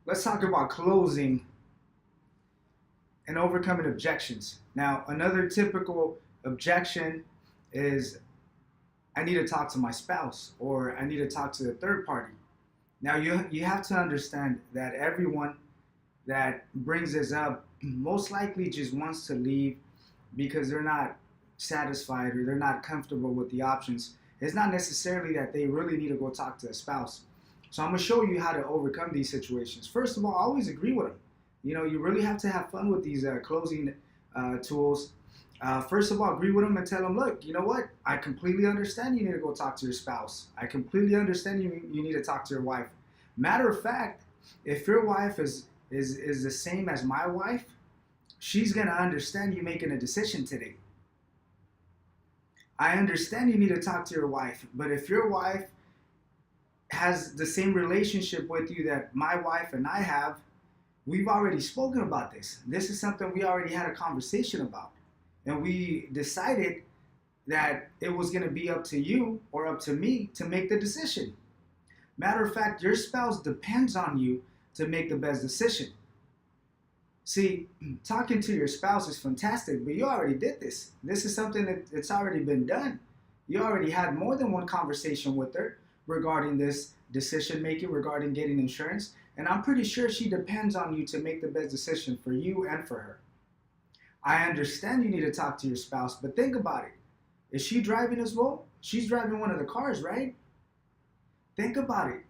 Let's talk about closing and overcoming objections. Now, another typical objection is I need to talk to my spouse or I need to talk to the third party. Now, you have to understand that everyone that brings this up most likely just wants to leave because they're not satisfied or they're not comfortable with the options. It's not necessarily that they really need to go talk to a spouse. So I'm gonna show you how to overcome these situations. First of all, I always agree with them. You really have to have fun with these closing tools. First of all, agree with them and tell them, look, you know what? I completely understand you need to go talk to your spouse. I completely understand you need to talk to your wife. Matter of fact, if your wife is the same as my wife, she's gonna understand you making a decision today. I understand you need to talk to your wife, but if your wife has the same relationship with you that my wife and I have, we've already spoken about this. This is something we already had a conversation about. And we decided that it was going to be up to you or up to me to make the decision. Matter of fact, your spouse depends on you to make the best decision. See, talking to your spouse is fantastic, but you already did this. This is something that's already been done. You already had more than one conversation with her regarding this decision making, regarding getting insurance, and I'm pretty sure she depends on you to make the best decision for you and for her. I understand you need to talk to your spouse, but think about it. Is she driving as well? She's driving one of the cars, right? Think about it.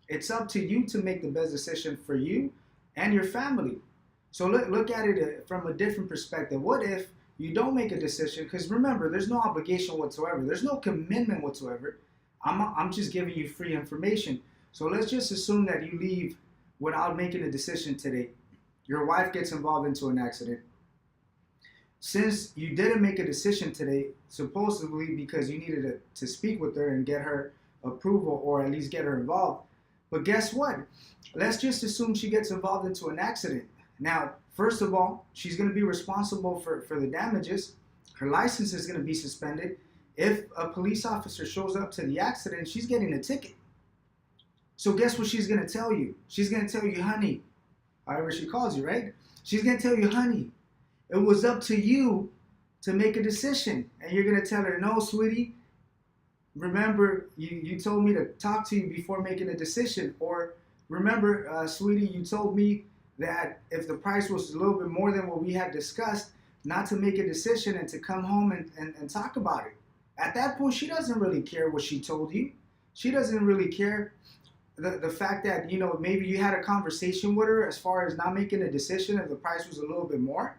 It's up to you to make the best decision for you and your family. So look at it from a different perspective. What if you don't make a decision? Because remember, there's no obligation whatsoever. There's no commitment whatsoever. I'm just giving you free information. So let's just assume that you leave without making a decision today. Your wife gets involved into an accident. Since you didn't make a decision today, supposedly because you needed to speak with her and get her approval or at least get her involved. But guess what? Let's just assume she gets involved into an accident. Now, first of all, she's going to be responsible for the damages. Her license is going to be suspended. If a police officer shows up to the accident, she's getting a ticket. So guess what she's going to tell you? She's going to tell you, honey, however she calls you, right? She's going to tell you, honey, it was up to you to make a decision. And you're going to tell her, no, sweetie, remember, you told me to talk to you before making a decision. Or remember, sweetie, you told me that if the price was a little bit more than what we had discussed, not to make a decision and to come home and talk about it. At that point, she doesn't really care what she told you. She doesn't really care the fact that, maybe you had a conversation with her as far as not making a decision if the price was a little bit more.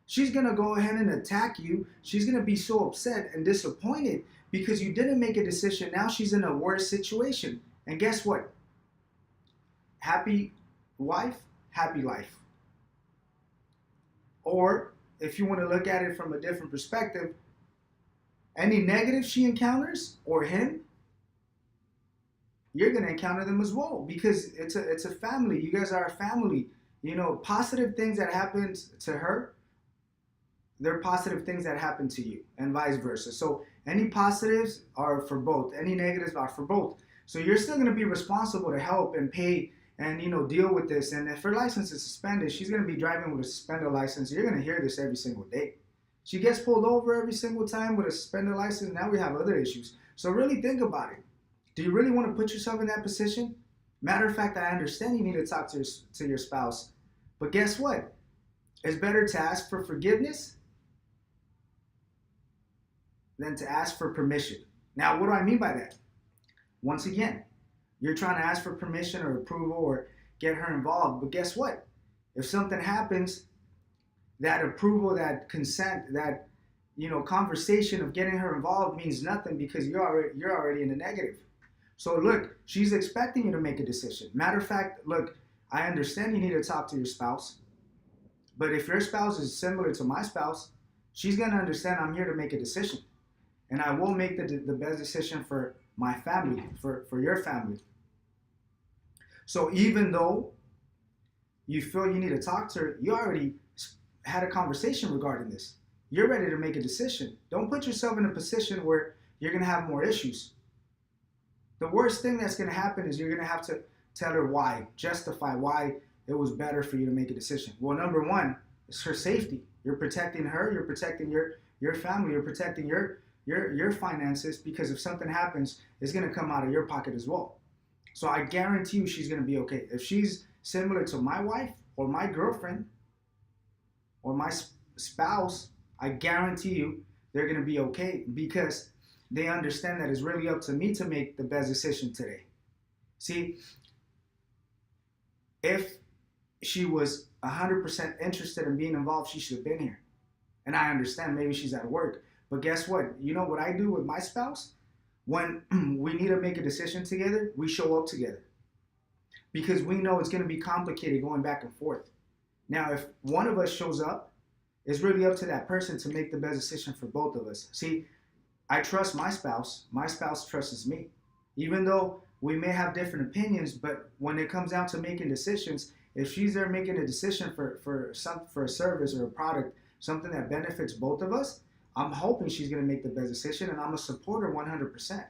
She's going to go ahead and attack you. She's going to be so upset and disappointed because you didn't make a decision. Now she's in a worse situation. And guess what? Happy wife, happy life. Or if you want to look at it from a different perspective, any negative she encounters or him, you're going to encounter them as well because it's a family. You guys are a family. Positive things that happen to her, they're positive things that happen to you and vice versa. So any positives are for both. Any negatives are for both. So you're still going to be responsible to help and pay and deal with this. And if her license is suspended, she's going to be driving with a suspended license. You're going to hear this every single day. She gets pulled over every single time with a suspended license. Now we have other issues. So really think about it. Do you really want to put yourself in that position? Matter of fact, I understand you need to talk to your spouse. But guess what? It's better to ask for forgiveness than to ask for permission. Now, what do I mean by that? Once again, you're trying to ask for permission or approval or get her involved. But guess what? If something happens, that approval, that consent, that conversation of getting her involved means nothing because you're already in the negative. So look, she's expecting you to make a decision. Matter of fact, look, I understand you need to talk to your spouse, but if your spouse is similar to my spouse, she's going to understand I'm here to make a decision. And I will make the best decision for my family, for your family. So even though you feel you need to talk to her, you already had a conversation regarding this. You're ready to make a decision. Don't put yourself in a position where you're going to have more issues. The worst thing that's going to happen is you're going to have to tell her why, justify why it was better for you to make a decision. Well, number one, it's her safety. You're protecting her, you're protecting your family, you're protecting your finances, because if something happens, it's going to come out of your pocket as well. So I guarantee you she's going to be okay. If she's similar to my wife or my girlfriend or my spouse, I guarantee you they're going to be okay, because they understand that it's really up to me to make the best decision today. See, if she was 100% interested in being involved, she should have been here. And I understand maybe she's at work. But guess what? You know what I do with my spouse? When we need to make a decision together, we show up together. Because we know it's going to be complicated going back and forth. Now, if one of us shows up, it's really up to that person to make the best decision for both of us. See, I trust my spouse trusts me. Even though we may have different opinions, but when it comes down to making decisions, if she's there making a decision for a service or a product, something that benefits both of us, I'm hoping she's going to make the best decision, and I'm going to support her 100%.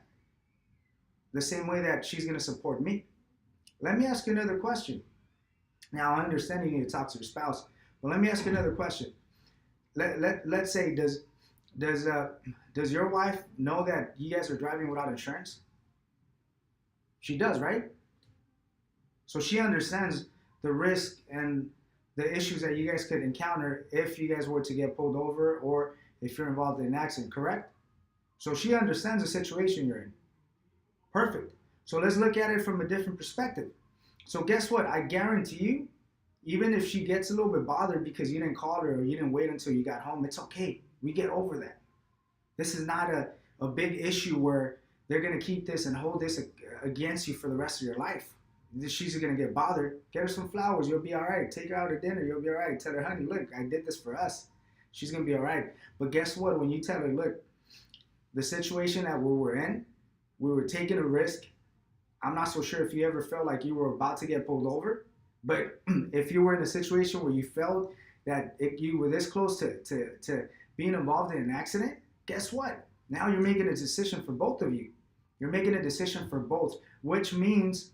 The same way that she's going to support me. Let me ask you another question. Now, I understand you need to talk to your spouse, but let me ask you another question. Let's say, does your wife know that you guys are driving without insurance? She does, right? So she understands the risk and the issues that you guys could encounter if you guys were to get pulled over or if you're involved in an accident, correct? So she understands the situation you're in. Perfect. So let's look at it from a different perspective. So guess what? I guarantee you, even if she gets a little bit bothered because you didn't call her or you didn't wait until you got home, it's okay. We get over that. This is not a big issue where they're going to keep this and hold this against you for the rest of your life. She's going to get bothered. Get her some flowers. You'll be all right. Take her out to dinner. You'll be all right. Tell her, honey, look, I did this for us. She's going to be all right. But guess what? When you tell her, look, the situation that we were in, we were taking a risk. I'm not so sure if you ever felt like you were about to get pulled over. But if you were in a situation where you felt that you were this close to being involved in an accident, guess what? Now you're making a decision for both of you. You're making a decision for both, which means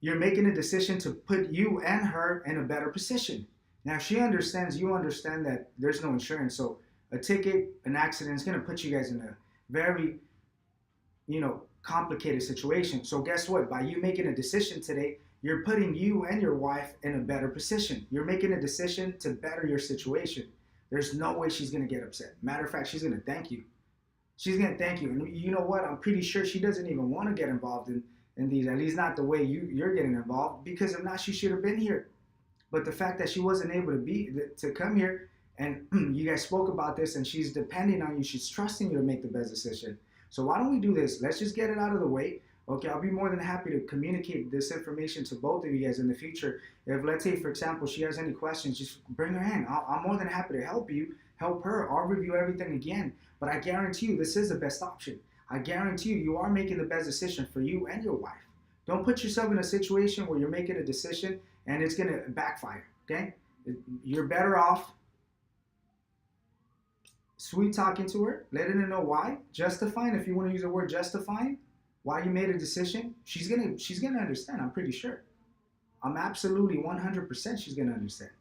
you're making a decision to put you and her in a better position. Now, if she understands, you understand that there's no insurance. So a ticket, an accident is going to put you guys in a very, complicated situation. So guess what? By you making a decision today, you're putting you and your wife in a better position. You're making a decision to better your situation. There's no way she's going to get upset. Matter of fact, she's going to thank you. She's going to thank you. And you know what? I'm pretty sure she doesn't even want to get involved in these, at least not the way you're getting involved, because if not, she should have been here. But the fact that she wasn't able to come here, and you guys spoke about this, and she's depending on you, she's trusting you to make the best decision. So why don't we do this? Let's just get it out of the way. Okay, I'll be more than happy to communicate this information to both of you guys in the future. If, let's say, for example, she has any questions, just bring her in. I'm more than happy to help you, help her. I'll review everything again. But I guarantee you, this is the best option. I guarantee you are making the best decision for you and your wife. Don't put yourself in a situation where you're making a decision and it's going to backfire, okay? You're better off sweet talking to her, letting her know why, justifying, if you want to use the word justifying, why you made a decision. She's gonna understand, I'm pretty sure. I'm absolutely 100% she's gonna understand.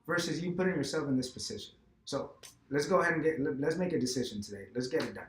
Versus you putting yourself in this position. So let's go ahead and let's make a decision today. Let's get it done.